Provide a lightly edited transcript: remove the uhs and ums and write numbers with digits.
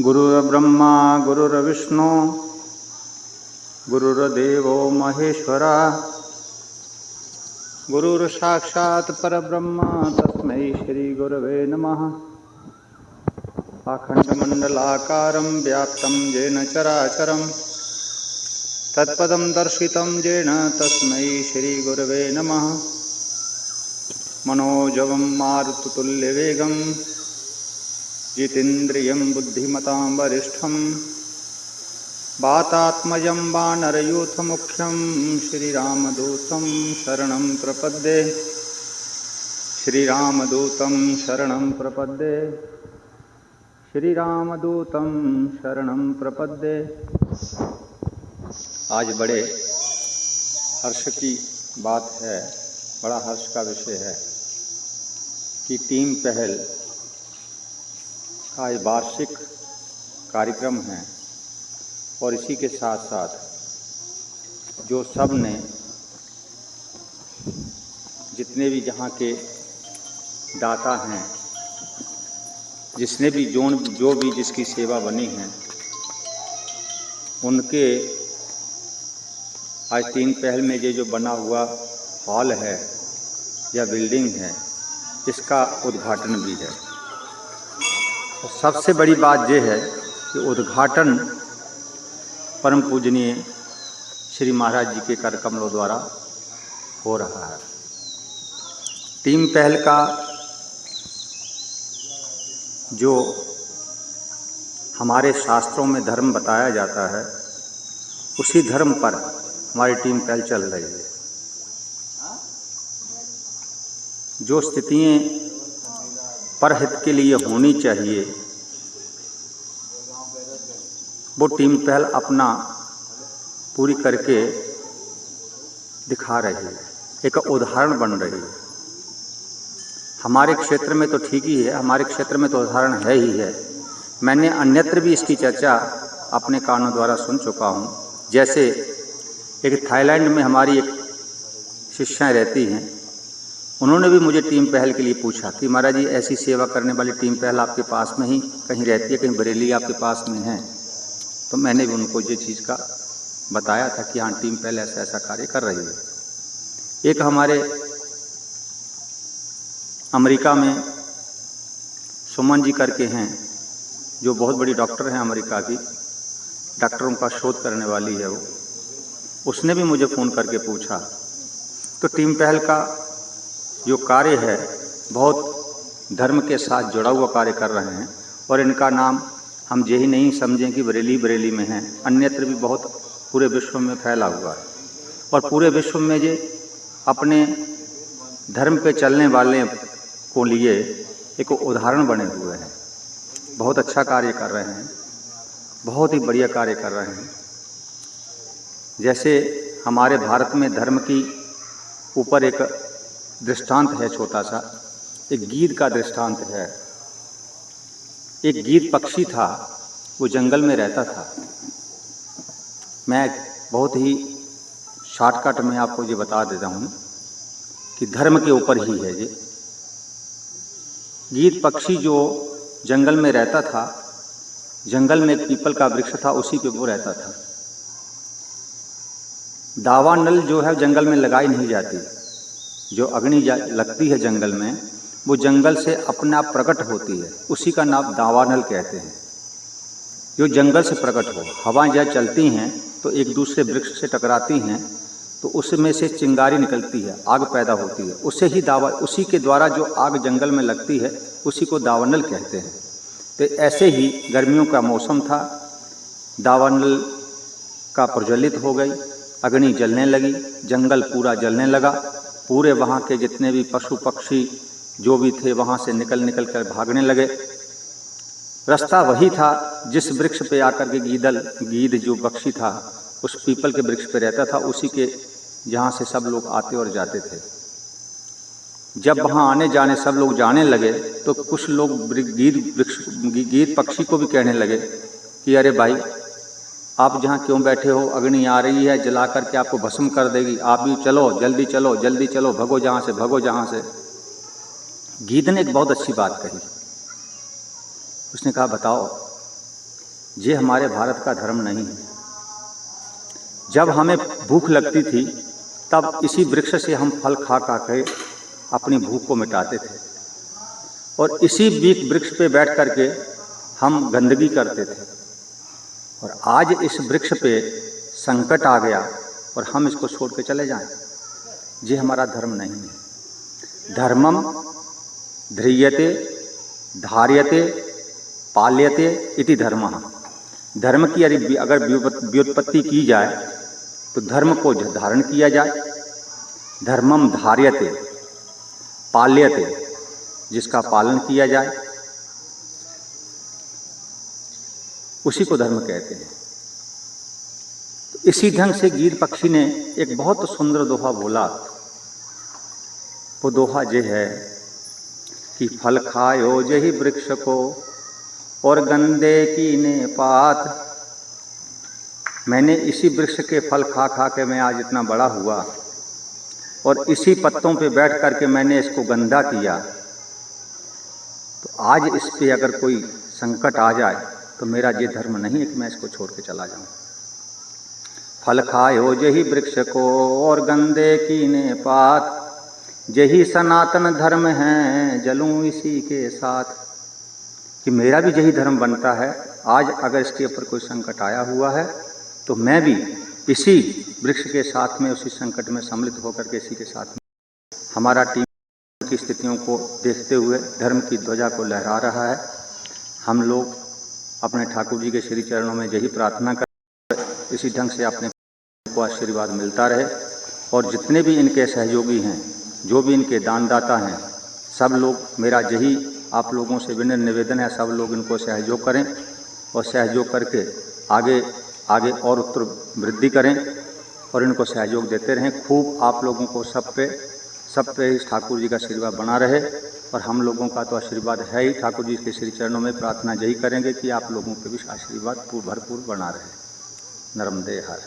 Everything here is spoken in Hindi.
गुरुर्ब्रह्मा गुरुर्विष्णु गुरुर्देवो महेश्वरा गुरुर्साक्षात् परब्रह्म तस्मै श्री गुरवे नमः। अखण्डमण्डलाकारं व्याप्तं येन चराचरं तत्पदं दर्शितं येन तस्मै श्री गुरवे नमः। मनोजवं मारुततुल्यवेगं जितेन्द्रियं बुद्धिमतां वरिष्ठं वातात्मजं वानरयूथमुख्यं श्रीरामदूतं शरणं प्रपद्ये। श्रीरामदूतं शरणं प्रपद्ये। श्रीरामदूतं शरणं प्रपद्ये। आज बड़े हर्ष की बात है, बड़ा हर्ष का विषय है कि टीम पहल का एक वार्षिक कार्यक्रम है और इसी के साथ साथ जो सब ने जितने भी जहाँ के दाता हैं, जिसने भी जो भी जिसकी सेवा बनी है, उनके आज टीम पहल में ये जो बना हुआ हॉल है या बिल्डिंग है, इसका उद्घाटन भी है। और सबसे बड़ी बात यह है कि उद्घाटन परम पूजनीय श्री महाराज जी के कर कमलों द्वारा हो रहा है। टीम पहल का जो हमारे शास्त्रों में धर्म बताया जाता है, उसी धर्म पर हमारी टीम पहल चल रही है। जो स्थितियाँ परहित के लिए होनी चाहिए, वो टीम पहल अपना पूरी करके दिखा रही है, एक उदाहरण बन रही है। हमारे क्षेत्र में तो ठीक ही है, हमारे क्षेत्र में तो उदाहरण है ही है। मैंने अन्यत्र भी इसकी चर्चा अपने कानों द्वारा सुन चुका हूँ। जैसे एक थाईलैंड में हमारी एक शिष्याएँ रहती हैं, उन्होंने भी मुझे टीम पहल के लिए पूछा कि महाराज जी ऐसी सेवा करने वाली टीम पहल आपके पास में ही कहीं रहती है, कहीं बरेली आपके पास में है? तो मैंने भी उनको ये चीज़ का बताया था कि हाँ, टीम पहल ऐसा ऐसा कार्य कर रही है। एक हमारे अमेरिका में सुमन जी करके हैं, जो बहुत बड़ी डॉक्टर हैं, अमेरिका की डॉक्टरों का शोध करने वाली है वो। उसने भी मुझे फ़ोन करके पूछा। तो टीम पहल का जो कार्य है, बहुत धर्म के साथ जुड़ा हुआ कार्य कर रहे हैं। और इनका नाम हम यही नहीं समझें कि बरेली में है, अन्यत्र भी बहुत पूरे विश्व में फैला हुआ है। और पूरे विश्व में ये अपने धर्म पे चलने वाले को लिए एक उदाहरण बने हुए हैं। बहुत अच्छा कार्य कर रहे हैं, बहुत ही बढ़िया कार्य कर रहे हैं। जैसे हमारे भारत में धर्म की ऊपर एक दृष्टांत है, छोटा सा एक गीद का दृष्टांत है। एक गीद पक्षी था, वो जंगल में रहता था। मैं बहुत ही शॉर्टकट में आपको ये बता देता हूँ कि धर्म के ऊपर ही है ये। गीद पक्षी जो जंगल में रहता था, जंगल में एक पीपल का वृक्ष था, उसी पे वो रहता था। दावानल जो है जंगल में लगाई नहीं जाती। जो अग्नि लगती है जंगल में, वो जंगल से अपने आप प्रकट होती है, उसी का नाम दावानल कहते हैं। जो जंगल से प्रकट हो, हवाएं जब चलती हैं तो एक दूसरे वृक्ष से टकराती हैं, तो उसमें से चिंगारी निकलती है, आग पैदा होती है। उसी के द्वारा जो आग जंगल में लगती है, उसी को दावानल कहते हैं। तो ऐसे ही गर्मियों का मौसम था, दावानल का प्रज्वलित हो गई, अग्नि जलने लगी, जंगल पूरा जलने लगा। पूरे वहाँ के जितने भी पशु पक्षी जो भी थे, वहाँ से निकल कर भागने लगे। रास्ता वही था जिस वृक्ष पे आकर के गीद जो पक्षी था, उस पीपल के वृक्ष पे रहता था, उसी के जहाँ से सब लोग आते और जाते थे। जब वहाँ आने जाने सब लोग जाने लगे, तो कुछ लोग गीद पक्षी को भी कहने लगे कि अरे भाई, आप जहाँ क्यों बैठे हो, अग्नि आ रही है, जला करके आपको भस्म कर देगी, आप भी चलो, जल्दी चलो, जल्दी चलो, भगो जहाँ से, भगो जहाँ से। गीद ने एक बहुत अच्छी बात कही। उसने कहा बताओ ये हमारे भारत का धर्म नहीं है। जब हमें भूख लगती थी तब इसी वृक्ष से हम फल खा खा के अपनी भूख को मिटाते थे और इसी वृक्ष पे बैठ कर के हम गंदगी करते थे। और आज इस वृक्ष पे संकट आ गया और हम इसको छोड़ के चले जाएं, ये हमारा धर्म नहीं है। धर्मम ध्रियते धार्यते पाल्यते इति धर्मः। धर्म की अगर व्युत्पत्ति की जाए तो धर्म को धारण किया जाए। धर्मम धार्यते पाल्यते, जिसका पालन किया जाए उसी को धर्म कहते हैं। तो इसी ढंग से गीर पक्षी ने एक बहुत सुंदर दोहा बोला। वो दोहा ये है कि फल खायो जही वृक्ष को और गंदे कीने पात। मैंने इसी वृक्ष के फल खा खा के मैं आज इतना बड़ा हुआ और इसी पत्तों पे बैठ कर के मैंने इसको गंदा किया। तो आज इस पे अगर कोई संकट आ जाए तो मेरा ये धर्म नहीं है कि मैं इसको छोड़ के चला जाऊं। फल खायो जही वृक्ष को और गंदे कीने पात, यही सनातन धर्म है जलूं इसी के साथ। कि मेरा भी यही धर्म बनता है। आज अगर इसके ऊपर कोई संकट आया हुआ है तो मैं भी इसी वृक्ष के साथ में उसी संकट में सम्मिलित होकर के इसी के साथ में हमारा टीम की स्थितियों को देखते हुए धर्म की ध्वजा को लहरा रहा है। हम लोग अपने ठाकुर जी के श्री चरणों में यही प्रार्थना कर इसी ढंग से अपने को आशीर्वाद मिलता रहे। और जितने भी इनके सहयोगी हैं, जो भी इनके दानदाता हैं, सब लोग, मेरा यही आप लोगों से विनम्र निवेदन है, सब लोग इनको सहयोग करें और सहयोग करके आगे और उत्तर वृद्धि करें और इनको सहयोग देते रहें। खूब आप लोगों को सब पे इस ठाकुर जी का आशीर्वाद बना रहे। और हम लोगों का तो आशीर्वाद है ही, ठाकुर जी के श्री चरणों में प्रार्थना यही करेंगे कि आप लोगों पे भी आशीर्वाद भरपूर बना रहे। नर्मदे हर।